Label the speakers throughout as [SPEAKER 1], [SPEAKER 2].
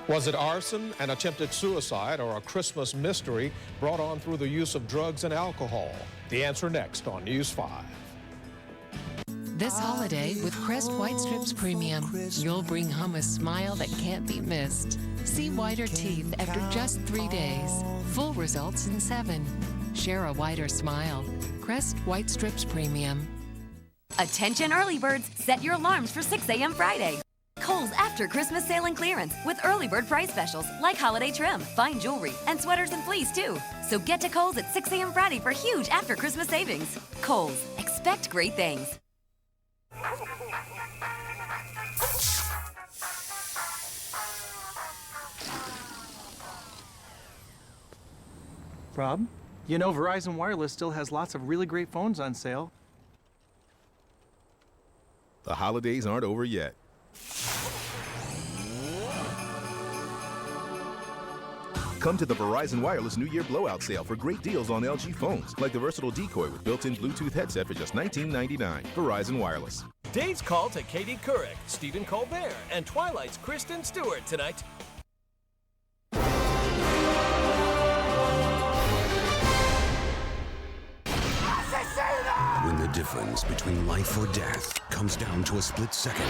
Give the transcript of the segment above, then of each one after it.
[SPEAKER 1] Was it arson, an attempted suicide, or a Christmas mystery brought on through the use of drugs and alcohol? The answer next on News 5.
[SPEAKER 2] This holiday with Crest White Strips Premium, you'll bring home a smile that can't be missed. See whiter teeth after just 3 days. Full results in 7. Share a whiter smile. Crest White Strips Premium.
[SPEAKER 3] Attention early birds, set your alarms for 6 a.m. Friday. Kohl's after Christmas sale and clearance with early bird price specials like holiday trim, fine jewelry, and sweaters and fleece too. So get to Kohl's at 6 a.m. Friday for huge after Christmas savings. Kohl's, expect great things.
[SPEAKER 4] Rob, you know Verizon Wireless still has lots of really great phones on sale.
[SPEAKER 5] The holidays aren't over yet. Come to the Verizon Wireless New Year blowout sale for great deals on LG phones, like the versatile Decoy with built-in Bluetooth headset for just $19.99. Verizon Wireless.
[SPEAKER 6] Dave's call to Katie Couric, Stephen Colbert, and Twilight's Kristen Stewart tonight.
[SPEAKER 7] When the difference between life or death comes down to a split second,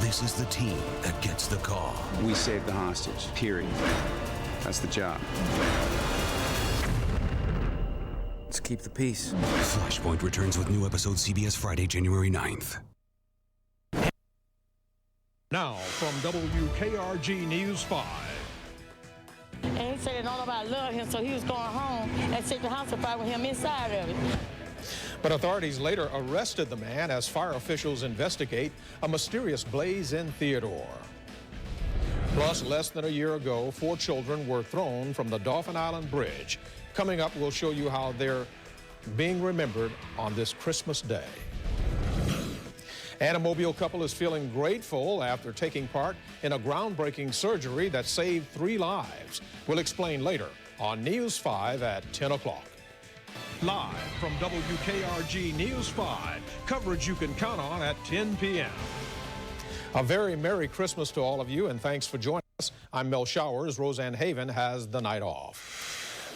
[SPEAKER 7] this is the team that gets the call.
[SPEAKER 8] We saved the hostage, period. That's the job. Let's keep the peace.
[SPEAKER 7] Flashpoint returns with new episode CBS Friday, January 9th.
[SPEAKER 1] Now from WKRG News 5.
[SPEAKER 9] And he said that nobody loved him, so he was going home and set the house afire with him inside of it.
[SPEAKER 1] But authorities later arrested the man as fire officials investigate a mysterious blaze in Theodore. Plus, less than a year ago, 4 children were thrown from the Dauphin Island Bridge. Coming up, we'll show you how they're being remembered on this Christmas Day. And a Mobile couple is feeling grateful after taking part in a groundbreaking surgery that saved 3 lives. We'll explain later on News 5 at 10 o'clock. Live from WKRG News 5, coverage you can count on at 10 p.m. A very Merry Christmas to all of you, and thanks for joining us. I'm Mel Showers. Roseanne Haven has the night off.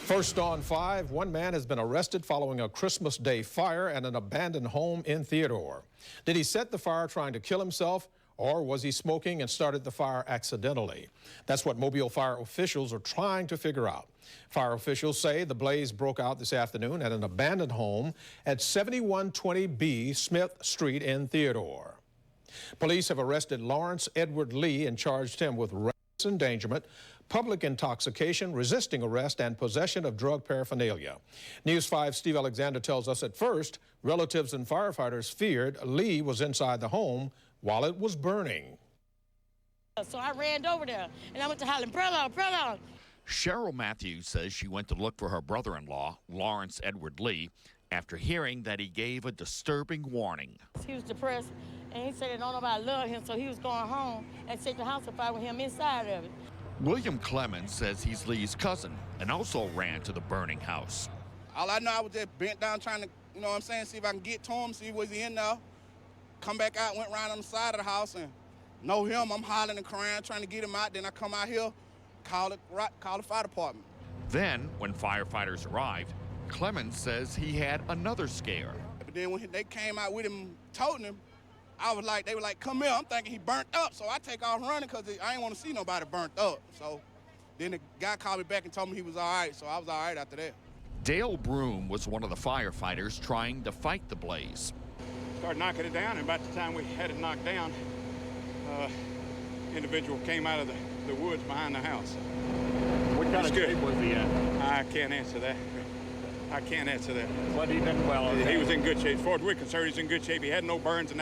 [SPEAKER 1] First on 5, one man has been arrested following a Christmas Day fire at an abandoned home in Theodore. Did he set the fire trying to kill himself, or was he smoking and started the fire accidentally? That's what Mobile fire officials are trying to figure out. Fire officials say the blaze broke out this afternoon at an abandoned home at 7120B Smith Street in Theodore. Police have arrested Lawrence Edward Lee and charged him with reckless endangerment, public intoxication, resisting arrest, and possession of drug paraphernalia. News 5's Steve Alexander tells us at first, relatives and firefighters feared Lee was inside the home while it was burning.
[SPEAKER 9] So I ran over there, and I went to hollering, brother.
[SPEAKER 10] Cheryl Matthews says she went to look for her brother-in-law, Lawrence Edward Lee, after hearing that he gave a disturbing warning.
[SPEAKER 9] He was depressed, and he said that nobody loved him, so he was going home and set the house afire with him inside of it.
[SPEAKER 10] William Clemens says he's Lee's cousin and also ran to the burning house.
[SPEAKER 11] All I know, I was just bent down trying to, see if I can get to him, see was he in there. Come back out, went around on the side of the house and know him. I'm hollering and crying, trying to get him out. Then I come out here, call the fire department.
[SPEAKER 10] Then, when firefighters arrived, Clemens says he had another scare.
[SPEAKER 11] But then when they came out with him, told him, they were like, come here. I'm thinking he burnt up, so I take off running because I didn't want to see nobody burnt up. So then the guy called me back and told me he was all right, so I was all right after that.
[SPEAKER 10] Dale Broom was one of the firefighters trying to fight the blaze.
[SPEAKER 12] Started knocking it down, and about the time we had it knocked down, individual came out of the woods behind the house.
[SPEAKER 13] What kind of shape was he in?
[SPEAKER 12] I can't answer that.
[SPEAKER 13] But he did well.
[SPEAKER 12] He was in good shape. As far as we're concerned, he's in good shape. He had no burns, and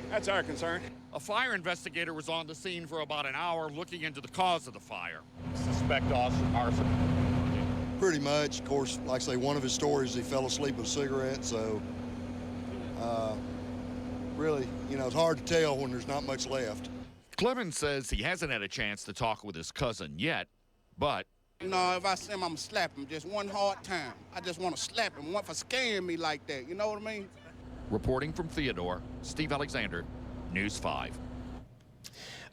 [SPEAKER 12] that's our concern.
[SPEAKER 10] A fire investigator was on the scene for about an hour looking into the cause of the fire.
[SPEAKER 13] Suspect arson.
[SPEAKER 14] Pretty much. Of course, like I say, one of his stories, he fell asleep with a cigarette, so really, it's hard to tell when there's not much left.
[SPEAKER 10] Clemens says he hasn't had a chance to talk with his cousin yet, but
[SPEAKER 11] if I see him, I'm going to slap him just one hard time. I just want to slap him for scaring me like that, you know what I mean?
[SPEAKER 10] Reporting from Theodore, Steve Alexander, News 5.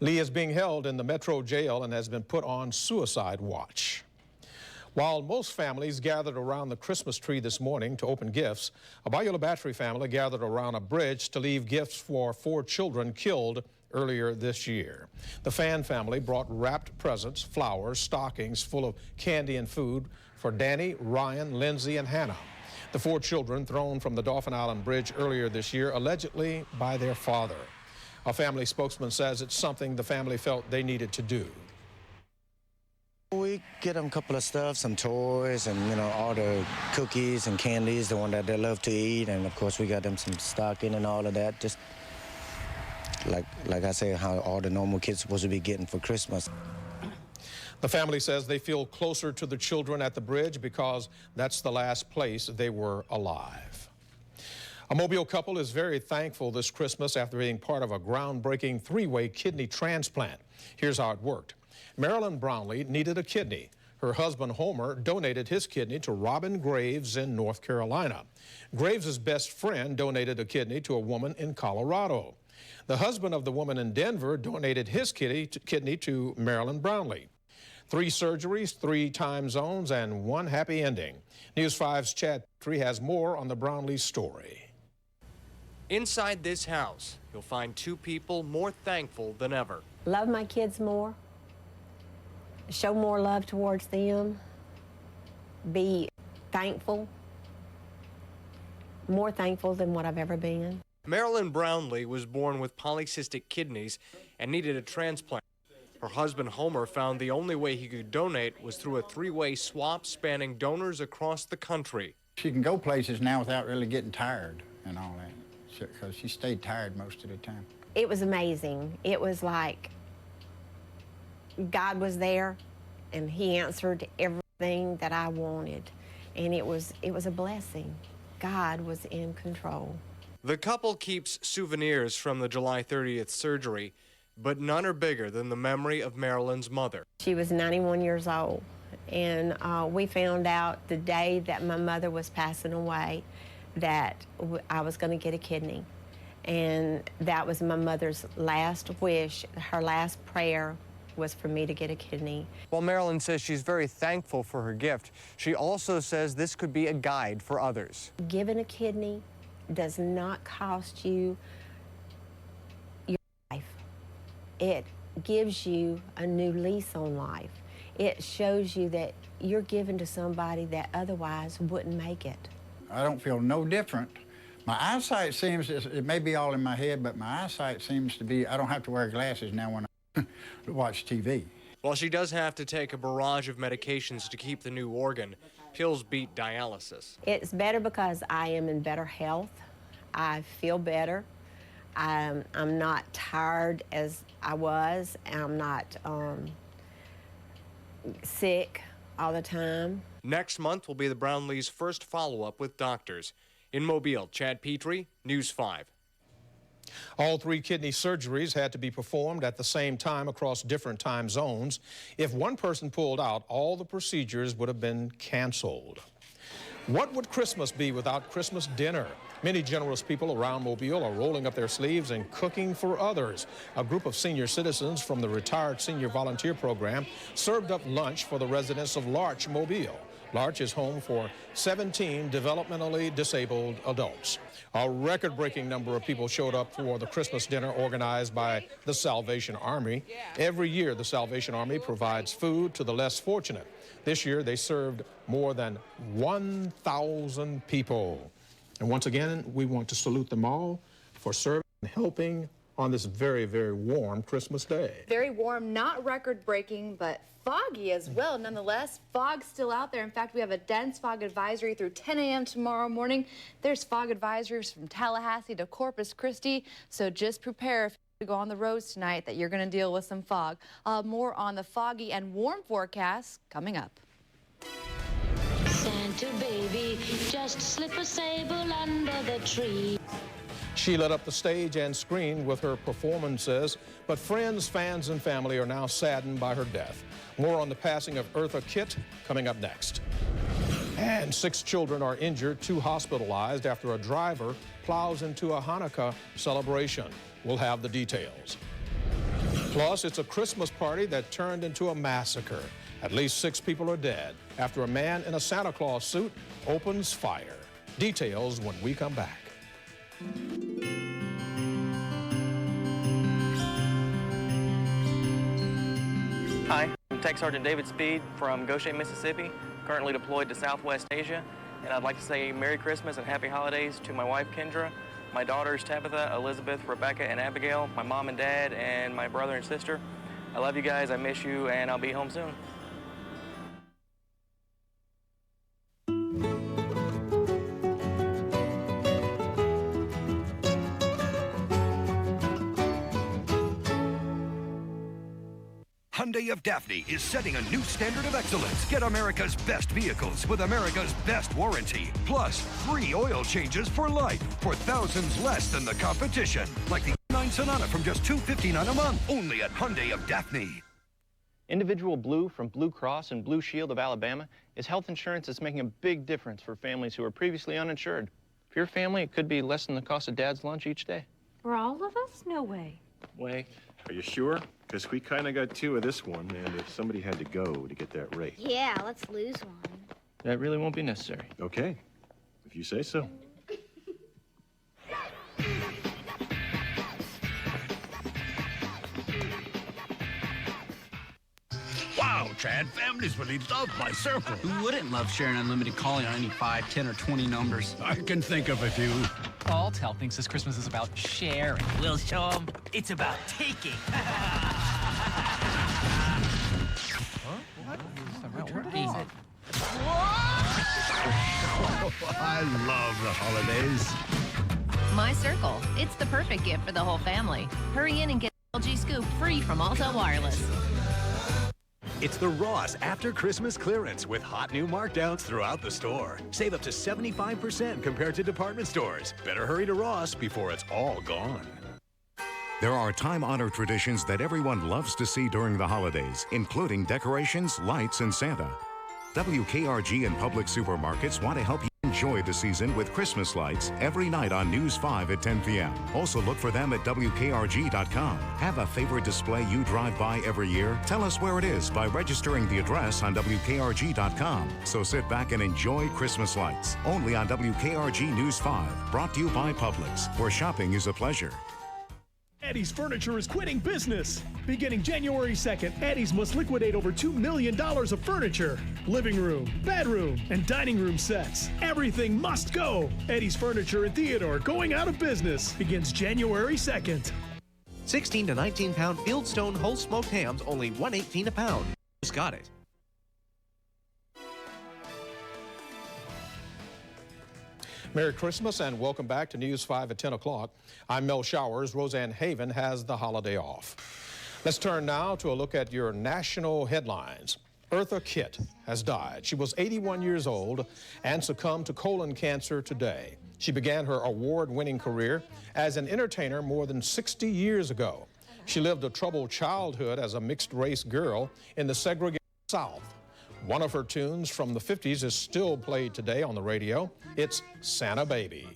[SPEAKER 1] Lee is being held in the Metro jail and has been put on suicide watch. While most families gathered around the Christmas tree this morning to open gifts, a Biola Battery family gathered around a bridge to leave gifts for 4 children killed earlier this year. The Fan family brought wrapped presents, flowers, stockings full of candy and food for Danny, Ryan, Lindsay, and Hannah. The 4 children thrown from the Dauphin Island Bridge earlier this year, allegedly by their father. A family spokesman says it's something the family felt they needed to do.
[SPEAKER 15] We get them a couple of stuff, some toys, and all the cookies and candies, the one that they love to eat, and of course we got them some stocking and all of that, just like I say, how all the normal kids are supposed to be getting for Christmas.
[SPEAKER 1] The family says they feel closer to the children at the bridge because that's the last place they were alive. A Mobile couple is very thankful this Christmas after being part of a groundbreaking 3-way kidney transplant. Here's how it worked. Marilyn Brownlee needed a kidney. Her husband, Homer, donated his kidney to Robin Graves in North Carolina. Graves' best friend donated a kidney to a woman in Colorado. The husband of the woman in Denver donated his kidney to Marilyn Brownlee. 3 surgeries, 3 time zones, and 1 happy ending. News 5's Chad Petrie has more on the Brownlee story.
[SPEAKER 16] Inside this house, you'll find 2 people more thankful than ever.
[SPEAKER 17] Love my kids more. Show more love towards them, be thankful, more thankful than what I've ever been.
[SPEAKER 16] Marilyn Brownlee was born with polycystic kidneys and needed a transplant. Her husband Homer found the only way he could donate was through a 3-way swap spanning donors across the country.
[SPEAKER 18] She can go places now without really getting tired and all that, because she stayed tired most of the time.
[SPEAKER 17] It was amazing. It was like God was there, and he answered everything that I wanted, and it was a blessing. God was in control.
[SPEAKER 16] The couple keeps souvenirs from the July 30th surgery, but none are bigger than the memory of Marilyn's mother.
[SPEAKER 17] She was 91 years old, and we found out the day that my mother was passing away that I was going to get a kidney, and that was my mother's last wish. Her last prayer was for me to get a kidney.
[SPEAKER 16] While Marilyn says she's very thankful for her gift, she also says this could be a guide for others.
[SPEAKER 17] Giving a kidney does not cost you your life. It gives you a new lease on life. It shows you that you're giving to somebody that otherwise wouldn't make it.
[SPEAKER 18] I don't feel no different. My eyesight seems, it may be all in my head, but my eyesight seems to be, I don't have to wear glasses now when I watch TV.
[SPEAKER 16] While she does have to take a barrage of medications to keep the new organ, pills beat dialysis.
[SPEAKER 17] It's better because I am in better health. I feel better. I'm not tired as I was. I'm not sick all the time.
[SPEAKER 16] Next month will be the Brownlees' first follow-up with doctors. In Mobile, Chad Petrie, News 5.
[SPEAKER 1] All 3 kidney surgeries had to be performed at the same time across different time zones. If one person pulled out, all the procedures would have been canceled. What would Christmas be without Christmas dinner? Many generous people around Mobile are rolling up their sleeves and cooking for others. A group of senior citizens from the Retired Senior Volunteer Program served up lunch for the residents of Larch, Mobile. Larch is home for 17 developmentally disabled adults. A record-breaking number of people showed up for the Christmas dinner organized by the Salvation Army. Every year, the Salvation Army provides food to the less fortunate. This year, they served more than 1,000 people. And once again, we want to salute them all for serving and helping on this very, very warm Christmas day.
[SPEAKER 19] Very warm, not record-breaking, but foggy as well. Nonetheless, fog's still out there. In fact, we have a dense fog advisory through 10 a.m. tomorrow morning. There's fog advisories from Tallahassee to Corpus Christi, so just prepare if you go on the roads tonight that you're going to deal with some fog. More on the foggy and warm forecast coming up.
[SPEAKER 20] Santa baby, just slip a sable under the tree.
[SPEAKER 1] She lit up the stage and screen with her performances, but friends, fans, and family are now saddened by her death. More on the passing of Eartha Kitt coming up next. And 6 children are injured, 2 hospitalized after a driver plows into a Hanukkah celebration. We'll have the details. Plus, it's a Christmas party that turned into a massacre. At least 6 people are dead after a man in a Santa Claus suit opens fire. Details when we come back.
[SPEAKER 21] Hi, I'm Tech Sergeant David Speed from Goshen, Mississippi, currently deployed to Southwest Asia, and I'd like to say Merry Christmas and Happy Holidays to my wife Kendra, my daughters Tabitha, Elizabeth, Rebecca, and Abigail, my mom and dad, and my brother and sister. I love you guys, I miss you, and I'll be home soon.
[SPEAKER 22] Hyundai of Daphne is setting a new standard of excellence. Get America's best vehicles with America's best warranty. Plus, free oil changes for life for thousands less than the competition. Like the 9 Sonata from just $259 a month. Only at Hyundai of Daphne.
[SPEAKER 21] Individual Blue from Blue Cross and Blue Shield of Alabama is health insurance that's making a big difference for families who are previously uninsured. For your family, it could be less than the cost of Dad's lunch each day.
[SPEAKER 23] For all of us? No way.
[SPEAKER 21] Way.
[SPEAKER 24] Are you sure? Because we kind of got 2 of this one, and if somebody had to go to get that rate.
[SPEAKER 23] Yeah, let's lose one.
[SPEAKER 21] That really won't be necessary.
[SPEAKER 24] Okay, if you say so.
[SPEAKER 25] Wow, Chad, families really love my circle. Who wouldn't love sharing unlimited calling on any 5, 10, or 20 numbers? I can think of a few.
[SPEAKER 26] Alltel thinks this Christmas is about sharing.
[SPEAKER 27] We'll show them it's about taking.
[SPEAKER 25] I love the holidays.
[SPEAKER 28] My Circle. It's the perfect gift for the whole family. Hurry in and get LG Scoop free from Alltel Wireless.
[SPEAKER 29] It's the Ross After Christmas Clearance with hot new markdowns throughout the store. Save up to 75% compared to department stores. Better hurry to Ross before it's all gone.
[SPEAKER 30] There are time-honored traditions that everyone loves to see during the holidays, including decorations, lights, and Santa. WKRG and public supermarkets want to help you enjoy the season with Christmas lights every night on News 5 at 10 p.m. Also look for them at WKRG.com. Have a favorite display you drive by every year? Tell us where it is by registering the address on WKRG.com. So sit back and enjoy Christmas lights. Only on WKRG News 5. Brought to you by Publix, where shopping is a pleasure.
[SPEAKER 31] Eddie's Furniture is quitting business. Beginning January 2nd, Eddie's must liquidate over $2 million of furniture. Living room, bedroom, and dining room sets. Everything must go. Eddie's Furniture in Theodore going out of business. Begins January 2nd.
[SPEAKER 32] 16 to 19 pound Fieldstone whole smoked hams, only $1.18 a pound. Just got it.
[SPEAKER 1] Merry Christmas and welcome back to News 5 at 10 o'clock. I'm Mel Showers. Roseanne Haven has the holiday off. Let's turn now to a look at your national headlines. Eartha Kitt has died. She was 81 years old and succumbed to colon cancer today. She began her award-winning career as an entertainer more than 60 years ago. She lived a troubled childhood as a mixed-race girl in the segregated South. One of her tunes from the 50s is still played today on the radio. It's Santa Baby.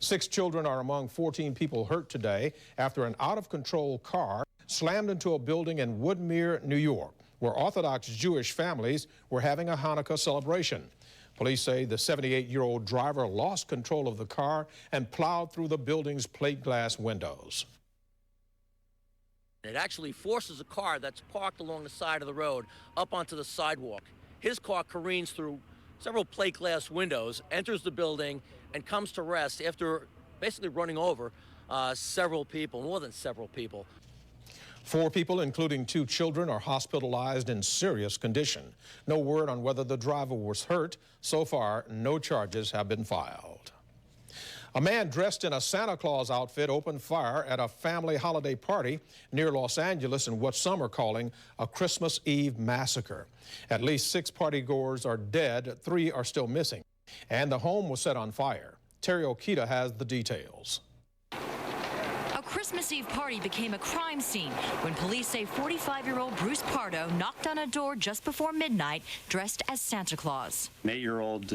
[SPEAKER 1] 6 children are among 14 people hurt today after an out-of-control car slammed into a building in Woodmere, New York, where Orthodox Jewish families were having a Hanukkah celebration. Police say the 78-year-old driver lost control of the car and plowed through the building's plate glass windows.
[SPEAKER 33] It actually forces a car that's parked along the side of the road up onto the sidewalk. His car careens through several plate glass windows, enters the building, and comes to rest after basically running over several people, more than several people.
[SPEAKER 1] 4 people, including 2 children, are hospitalized in serious condition. No word on whether the driver was hurt. So far, no charges have been filed. A man dressed in a Santa Claus outfit opened fire at a family holiday party near Los Angeles in what some are calling a Christmas Eve massacre. At least 6 partygoers are dead, 3 are still missing, and the home was set on fire. Terry Okita has the details.
[SPEAKER 34] A Christmas Eve party became a crime scene when police say 45-year-old Bruce Pardo knocked on a door just before midnight dressed as Santa Claus.
[SPEAKER 8] An 8-year-old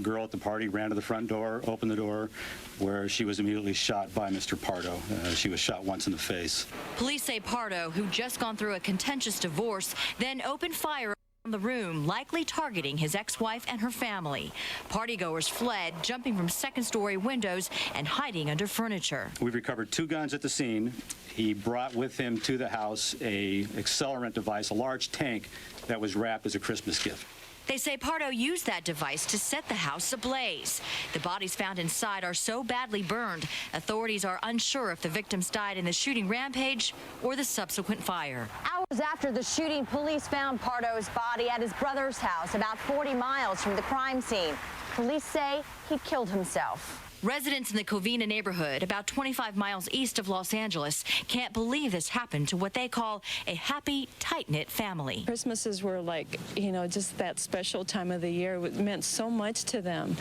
[SPEAKER 2] girl at the party ran to the front door, opened the door, where she was immediately shot by Mr. Pardo. She was shot once in the face.
[SPEAKER 34] Police say Pardo, who just gone through a contentious divorce, then opened fire on the room, likely targeting his ex-wife and her family. Partygoers fled, jumping from second-story windows and hiding under furniture.
[SPEAKER 2] We've recovered 2 guns at the scene. He brought with him to the house a accelerant device, a large tank that was wrapped as a Christmas gift.
[SPEAKER 34] They say Pardo used that device to set the house ablaze. The bodies found inside are so badly burned, authorities are unsure if the victims died in the shooting rampage or the subsequent fire.
[SPEAKER 3] Hours after the shooting, police found Pardo's body at his brother's house, about 40 miles from the crime scene. Police say he killed himself.
[SPEAKER 34] Residents in the Covina neighborhood, about 25 miles east of Los Angeles, can't believe this happened to what they call a happy, tight-knit family.
[SPEAKER 4] Christmases were like, you know, just that special time of the year. It meant so much to them.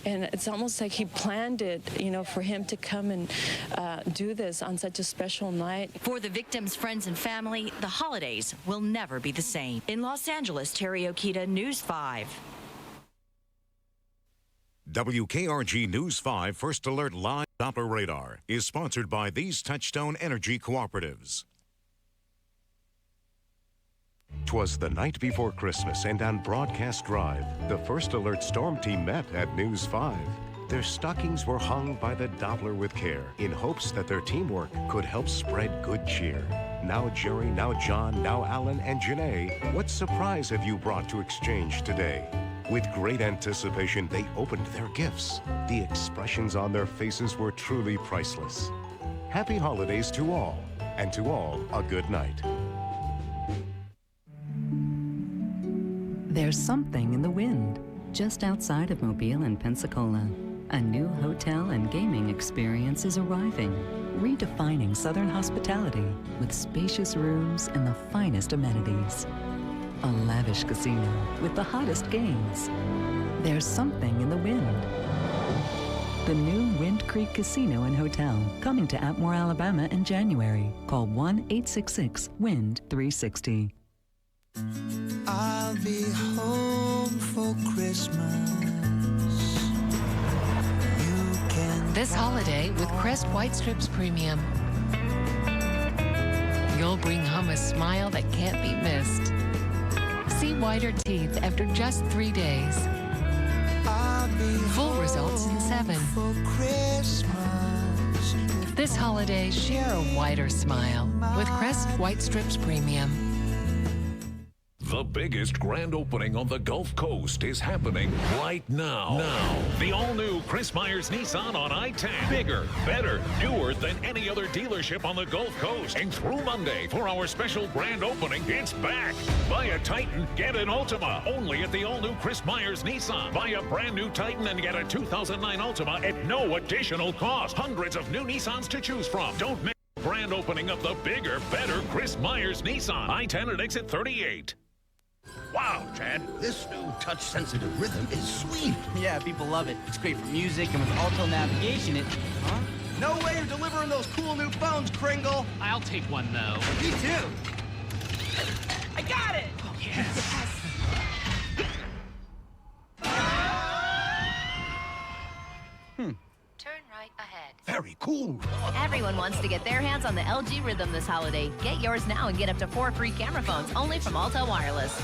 [SPEAKER 4] And it's almost like he planned it, you know, for him to come and do this on such a special night.
[SPEAKER 34] For the victims' friends and family, the holidays will never be the same. In Los Angeles, Terry Okita, News 5.
[SPEAKER 30] WKRG News 5 First Alert Live Doppler Radar is sponsored by these Touchstone Energy Cooperatives. 'Twas the night before Christmas, and on Broadcast Drive, the First Alert Storm Team met at News 5. Their stockings were hung by the Doppler with care in hopes that their teamwork could help spread good cheer. Now Jerry, now John, now Alan, and Janae, what surprise have you brought to exchange today? With great anticipation, they opened their gifts. The expressions on their faces were truly priceless. Happy holidays to all, and to all, a good night.
[SPEAKER 5] There's something in the wind, just outside of Mobile and Pensacola. A new hotel and gaming experience is arriving, redefining Southern hospitality with spacious rooms and the finest amenities. A lavish casino with the hottest games. There's something in the wind. The new Wind Creek Casino and Hotel, coming to Atmore, Alabama in January. Call 1-866-WIND-360.
[SPEAKER 6] I'll be home for Christmas.
[SPEAKER 7] This holiday with Crest White Strips Premium, you'll bring home a smile that can't be missed. See whiter teeth after just 3 days. Full results in 7. This holiday, share a whiter smile with Crest White Strips Premium.
[SPEAKER 9] The biggest grand opening on the Gulf Coast is happening right now. The all-new Chris Myers Nissan on I-10. Bigger, better, newer than any other dealership on the Gulf Coast. And through Monday, for our special grand opening, it's back. Buy a Titan, get an Altima. Only at the all-new Chris Myers Nissan. Buy a brand new Titan and get a 2009 Altima at no additional cost. Hundreds of new Nissans to choose from. Don't miss the grand opening of the bigger, better Chris Myers Nissan. I-10 at exit 38.
[SPEAKER 25] Wow, Chad, this new touch-sensitive rhythm is sweet.
[SPEAKER 26] Yeah, people love it. It's great for music, and with Alto navigation, Huh?
[SPEAKER 25] No way you're delivering those cool new phones, Kringle.
[SPEAKER 26] I'll take one, though.
[SPEAKER 25] Me too.
[SPEAKER 26] I got it! Oh, yes.
[SPEAKER 28] Turn right ahead.
[SPEAKER 25] Very cool.
[SPEAKER 28] Everyone wants to get their hands on the LG Rhythm this holiday. Get yours now and get up to 4 free camera phones only from Alto Wireless.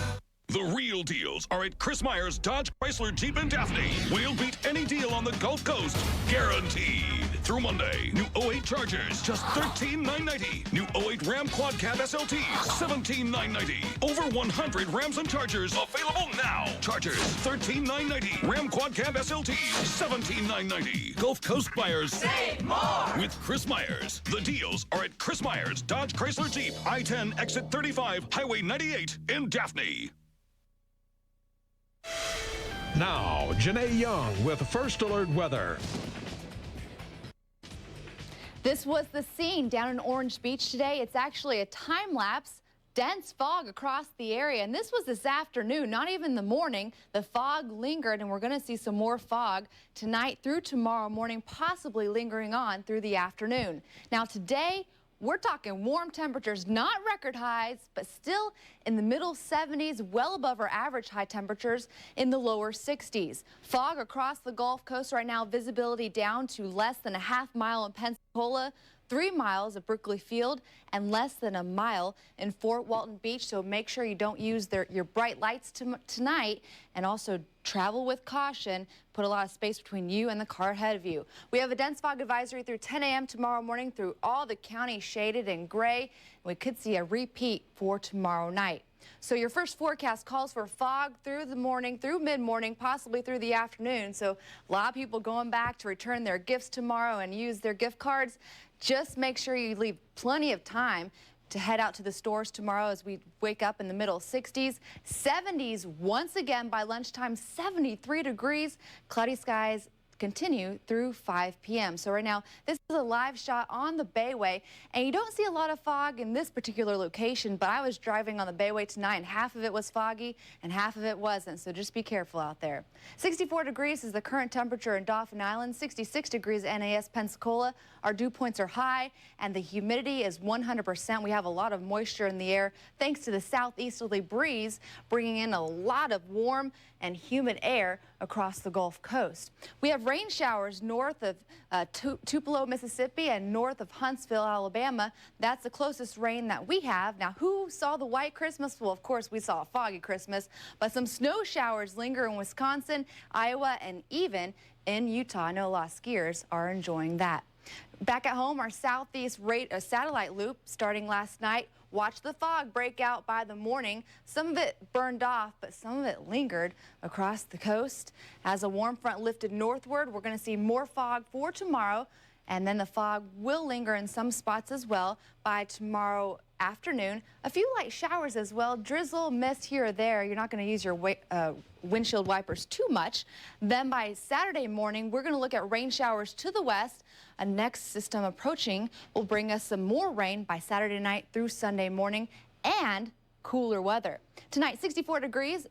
[SPEAKER 10] The real deals are at Chris Myers Dodge Chrysler Jeep and Daphne. We'll beat any deal on the Gulf Coast, guaranteed. Through Monday, new 08 Chargers, just $13,990. New 08 Ram Quad Cab SLTs, $17,990. Over 100 Rams and Chargers available now. Chargers, $13,990. Ram Quad Cab SLTs, $17,990. Gulf Coast buyers, save more with Chris Myers. The deals are at Chris Myers Dodge Chrysler Jeep, I-10 exit 35, Highway 98 in Daphne.
[SPEAKER 1] Now, Janae Young with First Alert Weather.
[SPEAKER 19] This was the scene down in Orange Beach today. It's actually a time lapse. Dense fog across the area, and this was this afternoon, not even the morning. The fog lingered, and we're going to see some more fog tonight through tomorrow morning, possibly lingering on through the afternoon. Now today, we're talking warm temperatures, not record highs, but still in the middle 70s, well above our average high temperatures in the lower 60s. Fog across the Gulf Coast right now, visibility down to less than a half mile in Pensacola, 3 miles at Berkeley Field, and less than a mile in Fort Walton Beach. So make sure you don't use your bright lights tonight, and also travel with caution. Put a lot of space between you and the car ahead of you. We have a dense fog advisory through 10 a.m. tomorrow morning through all the counties shaded in gray. We could see a repeat for tomorrow night. So your first forecast calls for fog through the morning, through mid-morning, possibly through the afternoon. So a lot of people going back to return their gifts tomorrow and use their gift cards. Just make sure you leave plenty of time to head out to the stores tomorrow as we wake up in the middle 60s. 70s once again by lunchtime, 73 degrees. Cloudy skies continue through 5 p.m. So right now, this is a live shot on the Bayway, and you don't see a lot of fog in this particular location, but I was driving on the Bayway tonight, and half of it was foggy and half of it wasn't, so just be careful out there. 64 degrees is the current temperature in Dauphin Island, 66 degrees NAS Pensacola. Our dew points are high, and the humidity is 100%. We have a lot of moisture in the air thanks to the southeasterly breeze, bringing in a lot of warm and humid air across the Gulf Coast. We have rain showers north of Tupelo, Mississippi, and north of Huntsville, Alabama. That's the closest rain that we have. Now, who saw the white Christmas? Well, of course, we saw a foggy Christmas, but some snow showers linger in Wisconsin, Iowa, and even in Utah. I know a lot of skiers are enjoying that. Back at home, our southeast satellite loop starting last night. Watch the fog break out by the morning. Some of it burned off, but some of it lingered across the coast. As a warm front lifted northward, we're going to see more fog for tomorrow, and then the fog will linger in some spots as well by tomorrow afternoon. A few light showers as well, drizzle, mist here or there. You're not going to use your windshield wipers too much. Then by Saturday morning, we're going to look at rain showers to the west. A next system approaching will bring us some more rain by Saturday night through Sunday morning, and cooler weather. Tonight, 64 degrees.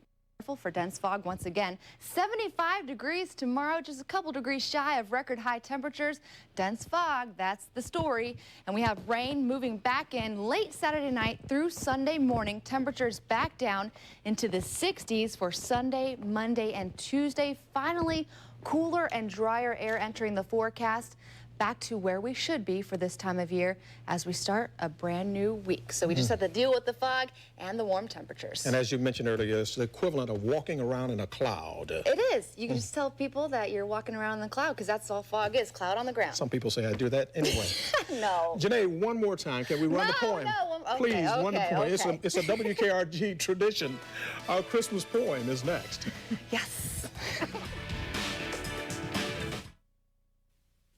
[SPEAKER 19] For dense fog once again. 75 degrees tomorrow, just a couple degrees shy of record high temperatures. Dense fog, that's the story. And we have rain moving back in late Saturday night through Sunday morning. Temperatures back down into the 60s for Sunday, Monday, and Tuesday. Finally, cooler and drier air entering the forecast. Back to where we should be for this time of year as we start a brand new week. So we just have to deal with the fog and the warm temperatures.
[SPEAKER 1] And as you mentioned earlier, it's the equivalent of walking around in a cloud.
[SPEAKER 19] It is. You can just tell people that you're walking around in the cloud, because that's all fog is, cloud on the ground.
[SPEAKER 1] Some people say I do that anyway.
[SPEAKER 19] No.
[SPEAKER 1] Janae, one more time. Can we run the poem?
[SPEAKER 19] No, okay,
[SPEAKER 1] please, run the poem.
[SPEAKER 19] Okay.
[SPEAKER 1] It's a WKRG tradition. Our Christmas poem is next.
[SPEAKER 19] Yes.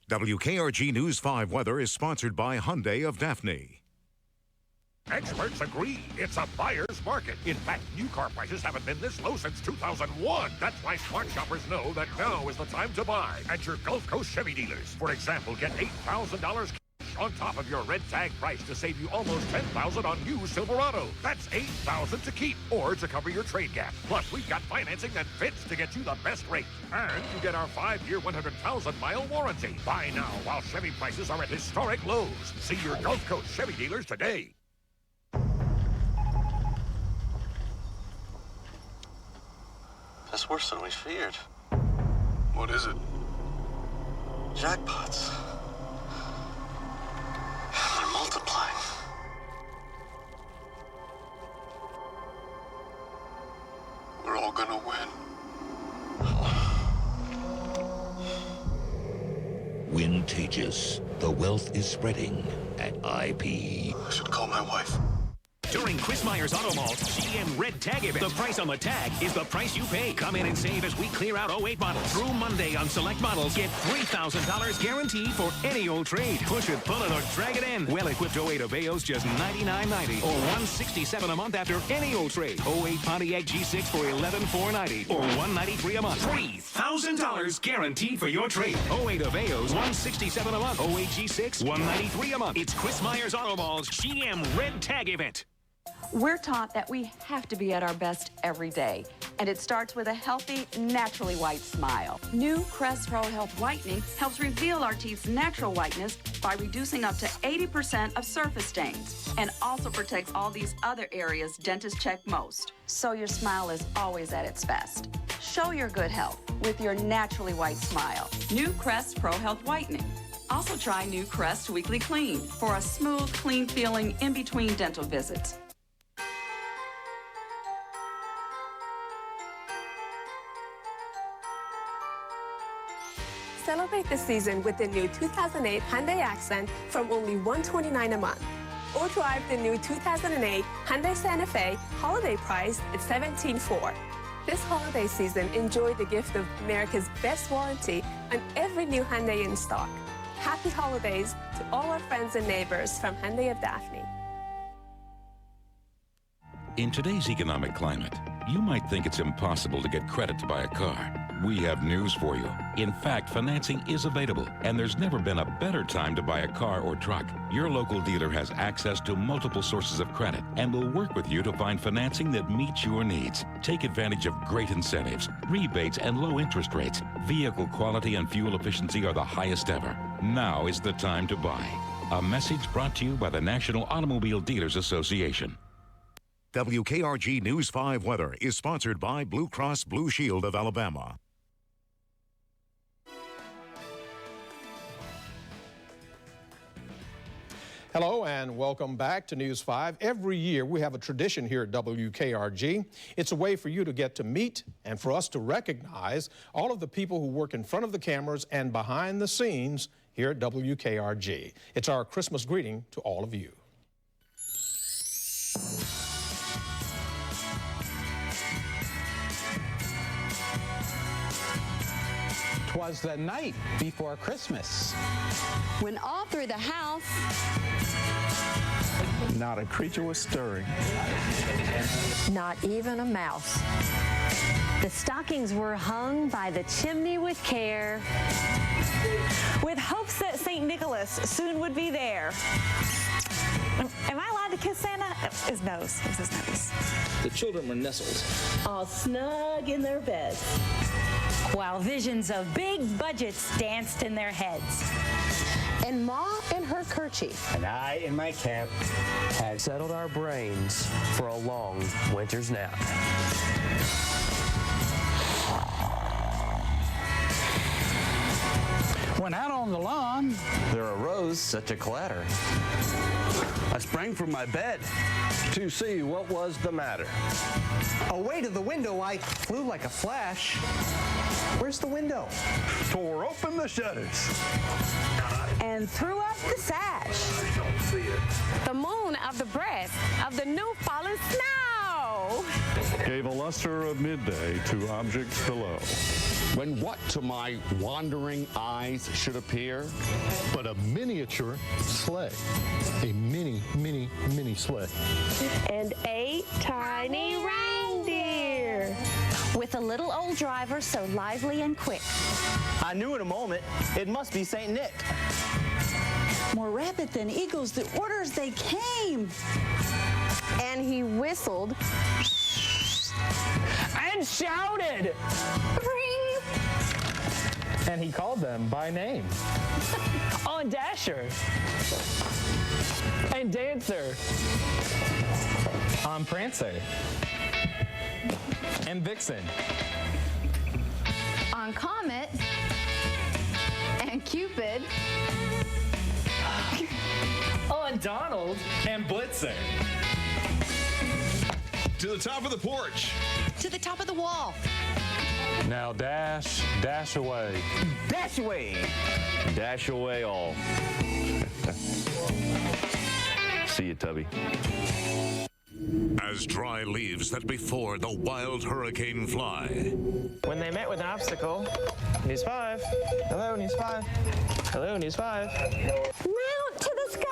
[SPEAKER 30] WKRG News 5 weather is sponsored by Hyundai of Daphne.
[SPEAKER 10] Experts agree it's a buyer's market. In fact, new car prices haven't been this low since 2001. That's why smart shoppers know that now is the time to buy at your Gulf Coast Chevy dealers. For example, get $8,000 cash on top of your red tag price to save you almost $10,000 on new Silverado. That's $8,000 to keep or to cover your trade gap. Plus, we've got financing that fits to get you the best rate. And you get our 5-year, 100,000-mile warranty. Buy now while Chevy prices are at historic lows. See your Gulf Coast Chevy dealers today.
[SPEAKER 11] That's worse than we feared.
[SPEAKER 10] What is it?
[SPEAKER 11] Jackpots. They're multiplying.
[SPEAKER 10] We're all gonna win.
[SPEAKER 9] Wintageous. The wealth is spreading at IP.
[SPEAKER 10] I should call my wife.
[SPEAKER 12] During Chris Myers Auto Mall's GM Red Tag event, the price on the tag is the price you pay. Come in and save as we clear out 08 models. Through Monday on select models, get $3,000 guaranteed for any old trade. Push it, pull it, or drag it in. Well-equipped 08 Aveos just $99.90 or $167 a month after any old trade. 08 Pontiac G6 for $11,490 or $193 a month. $3,000 guaranteed for your trade. 08 Aveos, $167 a month. 08 G6, $193 a month. It's Chris Myers Auto Mall's GM Red Tag event.
[SPEAKER 13] We're taught that we have to be at our best every day, and it starts with a healthy, naturally white smile. New Crest Pro Health Whitening helps reveal our teeth's natural whiteness by reducing up to 80% of surface stains, and also protects all these other areas dentists check most, so your smile is always at its best. Show your good health with your naturally white smile. New Crest Pro Health Whitening. Also try New Crest Weekly Clean for a smooth, clean feeling in between dental visits.
[SPEAKER 14] Celebrate the season with the new 2008 Hyundai Accent from only $129 a month. Or drive the new 2008 Hyundai Santa Fe holiday price at $17,400. This holiday season, enjoy the gift of America's best warranty on every new Hyundai in stock. Happy holidays to all our friends and neighbors from Hyundai of Daphne.
[SPEAKER 15] In today's economic climate, you might think it's impossible to get credit to buy a car. We have news for you. In fact, financing is available, and there's never been a better time to buy a car or truck. Your local dealer has access to multiple sources of credit and will work with you to find financing that meets your needs. Take advantage of great incentives, rebates, and low interest rates. Vehicle quality and fuel efficiency are the highest ever. Now is the time to buy. A message brought to you by the National Automobile Dealers Association.
[SPEAKER 30] WKRG News 5 weather is sponsored by Blue Cross Blue Shield of Alabama.
[SPEAKER 1] Hello and welcome back to News 5. Every year we have a tradition here at WKRG. It's a way for you to get to meet and for us to recognize all of the people who work in front of the cameras and behind the scenes here at WKRG. It's our Christmas greeting to all of you.
[SPEAKER 16] 'Twas the night before Christmas,
[SPEAKER 13] when all through the house,
[SPEAKER 16] not a creature was stirring.
[SPEAKER 13] not even a mouse.
[SPEAKER 3] The stockings were hung by the chimney with care,
[SPEAKER 17] with hopes that St. Nicholas soon would be there. Am I allowed to kiss Santa? His nose. It was his nose.
[SPEAKER 18] The children were nestled,
[SPEAKER 17] all snug in their beds, while visions of big budgets danced in their heads.
[SPEAKER 13] And Ma in her kerchief,
[SPEAKER 20] and I in my cap had settled our brains for a long winter's nap.
[SPEAKER 16] When out on the lawn,
[SPEAKER 20] there arose such a clatter. I sprang from my bed to see what was the matter. Away to the window I flew like a flash. Where's the window?
[SPEAKER 16] tore open the shutters,
[SPEAKER 17] and threw up the sash.
[SPEAKER 13] The moon of the breast of the new fallen snow
[SPEAKER 21] gave a luster of midday to objects below.
[SPEAKER 22] When what to my wandering eyes should appear
[SPEAKER 21] but a miniature sleigh. A mini sleigh.
[SPEAKER 13] And 8 tiny reindeer.
[SPEAKER 3] With a little old driver so lively and quick.
[SPEAKER 20] I knew in a moment it must be St. Nick.
[SPEAKER 17] More rapid than eagles, the orders they came.
[SPEAKER 13] And he whistled
[SPEAKER 20] and shouted.
[SPEAKER 13] Ring!
[SPEAKER 20] And he called them by name. On Dasher. And Dancer. On Prancer. And Vixen.
[SPEAKER 19] On Comet. And Cupid.
[SPEAKER 20] On Donald and Blitzer.
[SPEAKER 10] To the top of the porch.
[SPEAKER 34] To the top of the wall.
[SPEAKER 21] Now dash away.
[SPEAKER 20] Dash away.
[SPEAKER 21] Dash away all. See you, Tubby.
[SPEAKER 30] As dry leaves that before the wild hurricane fly.
[SPEAKER 20] When they met with an obstacle, News 5. Hello, News 5. Hello, News 5.
[SPEAKER 13] Mount to the sky!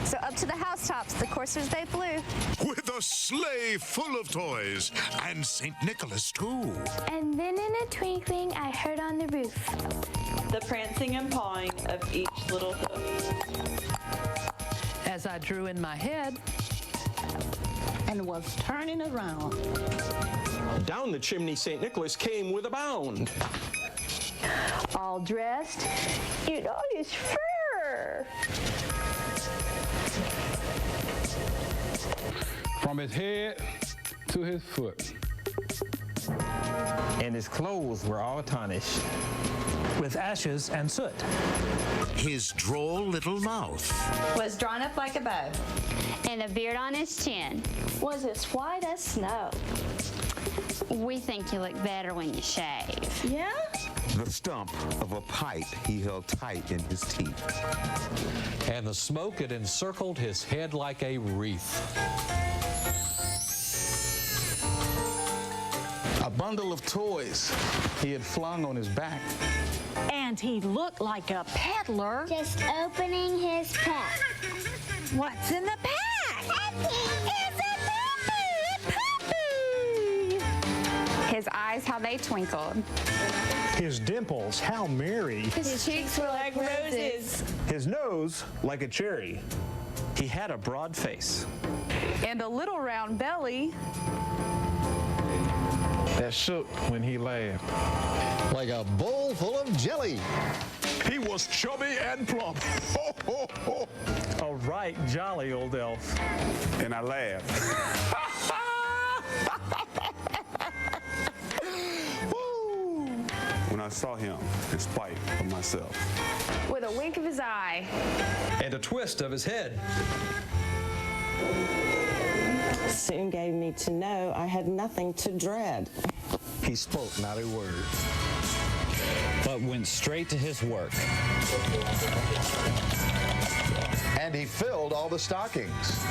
[SPEAKER 19] So up to the housetops, the coursers they flew.
[SPEAKER 30] With a sleigh full of toys, and St. Nicholas too.
[SPEAKER 23] And then in a twinkling, I heard on the roof
[SPEAKER 24] the prancing and pawing of each little hoof.
[SPEAKER 2] as I drew in my head and was turning around.
[SPEAKER 4] Down the chimney St. Nicholas came with a bound.
[SPEAKER 5] All dressed in all his fur.
[SPEAKER 16] From his head to his foot.
[SPEAKER 6] And his clothes were all tarnished with ashes and soot.
[SPEAKER 30] His droll little mouth
[SPEAKER 7] was drawn up like a bow,
[SPEAKER 23] and a beard on his chin
[SPEAKER 5] was as white as snow.
[SPEAKER 23] We think you look better when you shave.
[SPEAKER 5] Yeah?
[SPEAKER 8] The stump of a pipe he held tight in his teeth.
[SPEAKER 24] And the smoke had encircled his head like a wreath.
[SPEAKER 16] A bundle of toys he had flung on his back.
[SPEAKER 17] And he looked like a peddler.
[SPEAKER 23] Just opening his pack.
[SPEAKER 17] What's in the pack?
[SPEAKER 23] It's a puppy!
[SPEAKER 13] His eyes, how they twinkled.
[SPEAKER 25] His dimples, how merry.
[SPEAKER 5] His cheeks were like roses.
[SPEAKER 16] His nose like a cherry.
[SPEAKER 4] He had a broad face.
[SPEAKER 13] And a little round belly
[SPEAKER 16] that shook when he laughed.
[SPEAKER 26] Like a bowl full of jelly.
[SPEAKER 16] He was chubby and plump. Ho, ho, ho.
[SPEAKER 6] A right jolly old elf.
[SPEAKER 16] And I laughed. When I saw him, in spite of myself.
[SPEAKER 13] with a wink of his eye.
[SPEAKER 4] And a twist of his head.
[SPEAKER 27] Soon gave me to know I had nothing to dread.
[SPEAKER 16] He spoke not a word,
[SPEAKER 6] but went straight to his work.
[SPEAKER 26] And he filled all the stockings.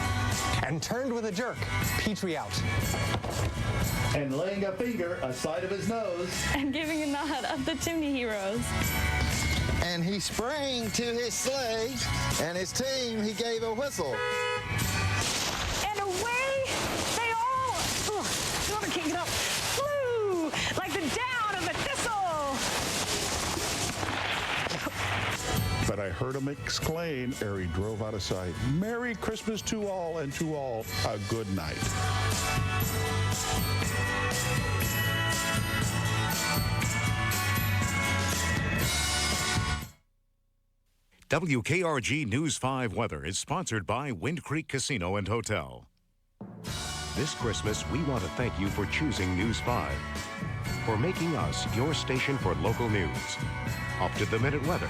[SPEAKER 20] And turned with a jerk, Petrie out.
[SPEAKER 26] And laying a finger aside of his nose.
[SPEAKER 5] And giving a nod of the chimney heroes.
[SPEAKER 26] And he sprang to his sleigh, and his team he gave a whistle.
[SPEAKER 17] And away they all, another can't get up, flew like the down of a thistle.
[SPEAKER 16] But I heard him exclaim ere he drove out of sight, "Merry Christmas to all, and to all a good night."
[SPEAKER 30] WKRG News 5 weather is sponsored by Wind Creek Casino and Hotel. This Christmas, we want to thank you for choosing News 5, for making us your station for local news, up-to-the-minute weather,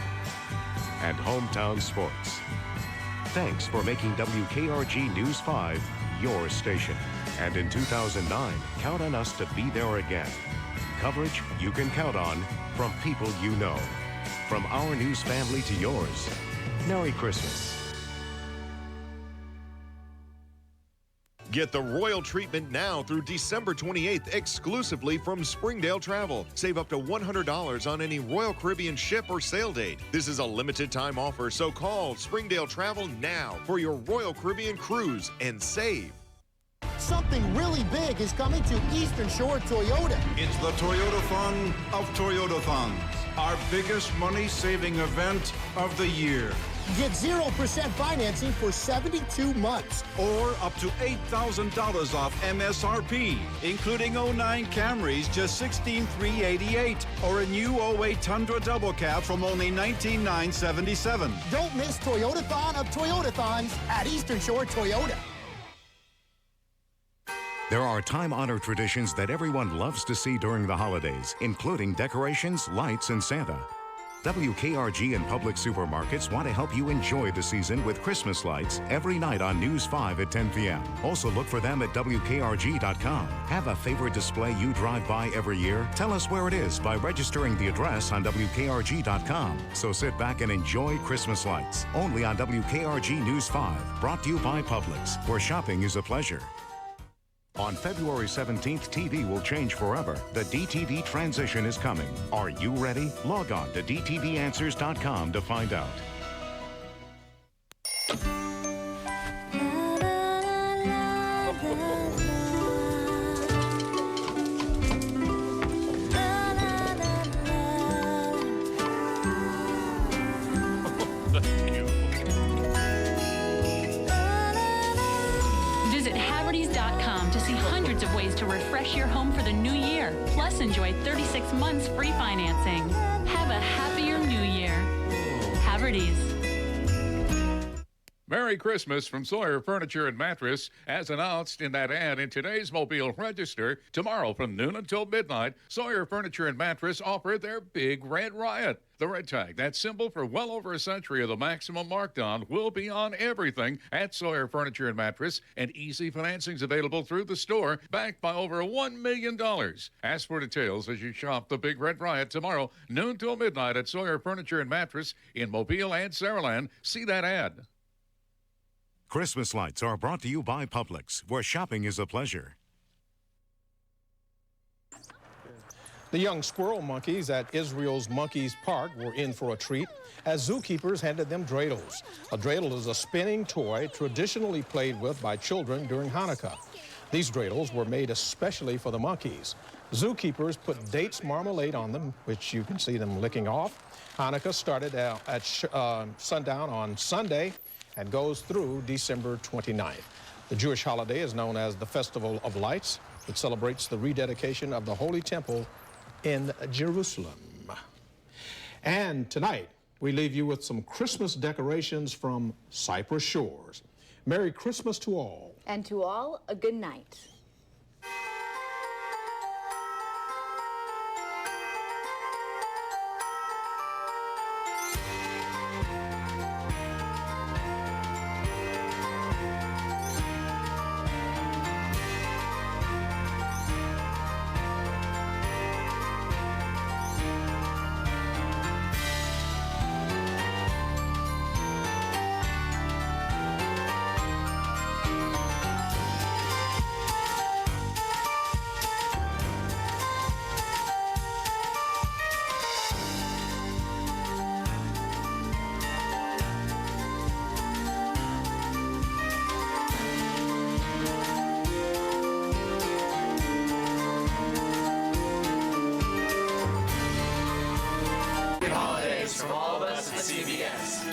[SPEAKER 30] and hometown sports. Thanks for making WKRG News 5 your station. And in 2009, count on us to be there again. Coverage you can count on from people you know. From our news family to yours, Merry Christmas.
[SPEAKER 29] Get the royal treatment now through December 28th exclusively from Springdale Travel. Save up to $100 on any Royal Caribbean ship or sail date. This is a limited time offer, so call Springdale Travel now for your Royal Caribbean cruise and save.
[SPEAKER 31] Something really big is coming to Eastern Shore Toyota.
[SPEAKER 32] It's the Toyota-thon of Toyota-thons, our biggest money-saving event of the year.
[SPEAKER 31] Get 0% financing for 72 months.
[SPEAKER 32] Or up to $8,000 off MSRP, including 09 Camrys, just $16,388, or a new 08 Tundra Double Cab from only $19,977.
[SPEAKER 31] Don't miss Toyota-thon of Toyota-thons at Eastern Shore Toyota.
[SPEAKER 30] There are time-honored traditions that everyone loves to see during the holidays, including decorations, lights, and Santa. WKRG and public supermarkets want to help you enjoy the season with Christmas lights every night on News 5 at 10 p.m. Also look for them at WKRG.com. Have a favorite display you drive by every year? Tell us where it is by registering the address on WKRG.com. So sit back and enjoy Christmas lights. Only on WKRG News 5. Brought to you by Publix, where shopping is a pleasure. On February 17th, TV will change forever. The DTV transition is coming. Are you ready? Log on to DTVAnswers.com to find out.
[SPEAKER 1] shop.com to see hundreds of ways to refresh your home for the new year. Plus, enjoy 36 months free financing. Have a happier new year. Haverty's.
[SPEAKER 3] Merry Christmas from Sawyer Furniture and Mattress. As announced in that ad in today's Mobile Register, tomorrow from noon until midnight, Sawyer Furniture and Mattress offer their Big Red Riot. The red tag, that symbol for well over a century of the maximum markdown, will be on everything at Sawyer Furniture and Mattress, and easy financing's available through the store, backed by over $1 million. Ask for details as you shop the Big Red Riot tomorrow, noon till midnight at Sawyer Furniture and Mattress in Mobile and Saraland. See that ad.
[SPEAKER 30] Christmas lights are brought to you by Publix, where shopping is a pleasure.
[SPEAKER 4] The young squirrel monkeys at Israel's Monkeys Park were in for a treat as zookeepers handed them dreidels. A dreidel is a spinning toy traditionally played with by children during Hanukkah. These dreidels were made especially for the monkeys. Zookeepers put dates marmalade on them, which you can see them licking off. Hanukkah started at sundown on Sunday and goes through December 29th. The Jewish holiday is known as the Festival of Lights. It celebrates the rededication of the Holy Temple in Jerusalem. And tonight, we leave you with some Christmas decorations from Cypress Shores. Merry Christmas to all.
[SPEAKER 19] And to all, a good night.
[SPEAKER 9] From all of us at CBS.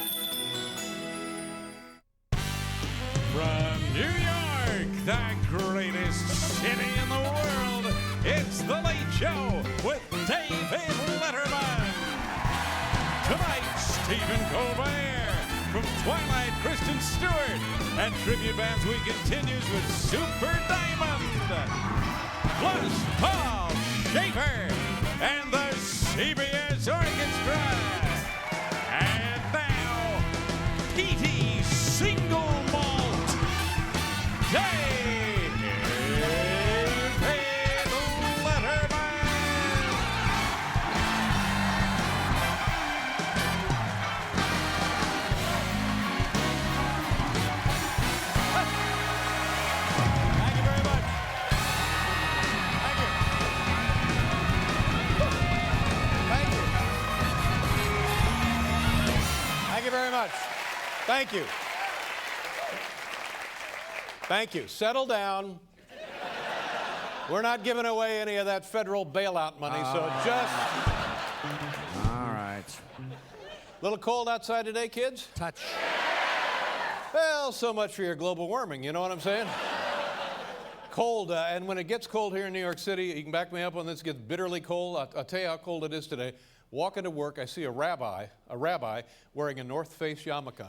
[SPEAKER 24] From New York, the greatest city in the world, it's The Late Show with David Letterman. Tonight, Stephen Colbert. From Twilight, Kristen Stewart. And Tribute Bands Week continues with Super Diamond. Plus, Paul Schaefer and the CBS Orchestra. And now, Petey Single Malt David Letterman.
[SPEAKER 9] Thank you very much. Thank you. Thank you. Thank you very much. Thank you. Thank you. Settle down. We're not giving away any of that federal bailout money, so just...
[SPEAKER 20] All right.
[SPEAKER 9] Little cold outside today, kids?
[SPEAKER 20] Touch.
[SPEAKER 9] Well, so much for your global warming, you know what I'm saying? Cold, and when it gets cold here in New York City, you can back me up on this, it gets bitterly cold. I'll tell you how cold it is today. Walking to work, I see a rabbi wearing a North Face yarmulke.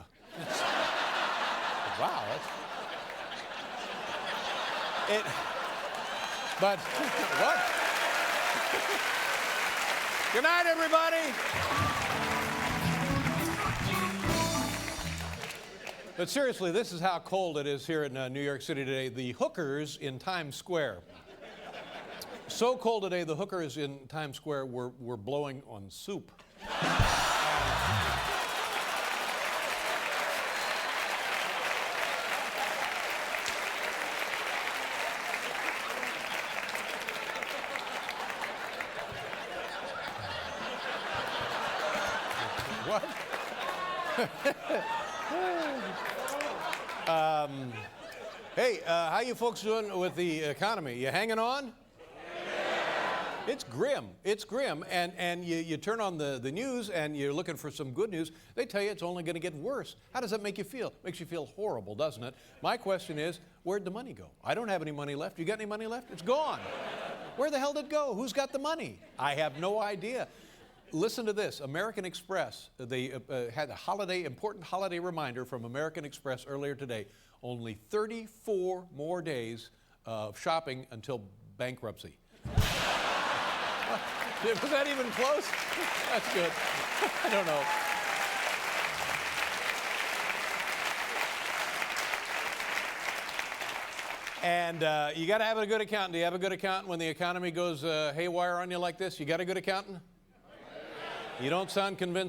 [SPEAKER 9] Wow, but, what? Good night, everybody. But seriously, this is how cold it is here in New York City today. The hookers in Times Square. So cold today, the hookers in Times Square were blowing on soup. What? Hey, how you folks doing with the economy? You hanging on? It's grim. It's grim. And you turn on the news and you're looking for some good news. They tell you it's only going to get worse. How does that make you feel? Makes you feel horrible, doesn't it? My question is, where'd the money go? I don't have any money left. You got any money left? It's gone. Where the hell did it go? Who's got the money? I have no idea. Listen to this. American Express, they had a important holiday reminder from American Express earlier today. Only 34 more days of shopping until bankruptcy. Was that even close? That's good. I don't know. And you got to have a good accountant. Do you have a good accountant when the economy goes haywire on you like this? You got a good accountant? You don't sound convinced.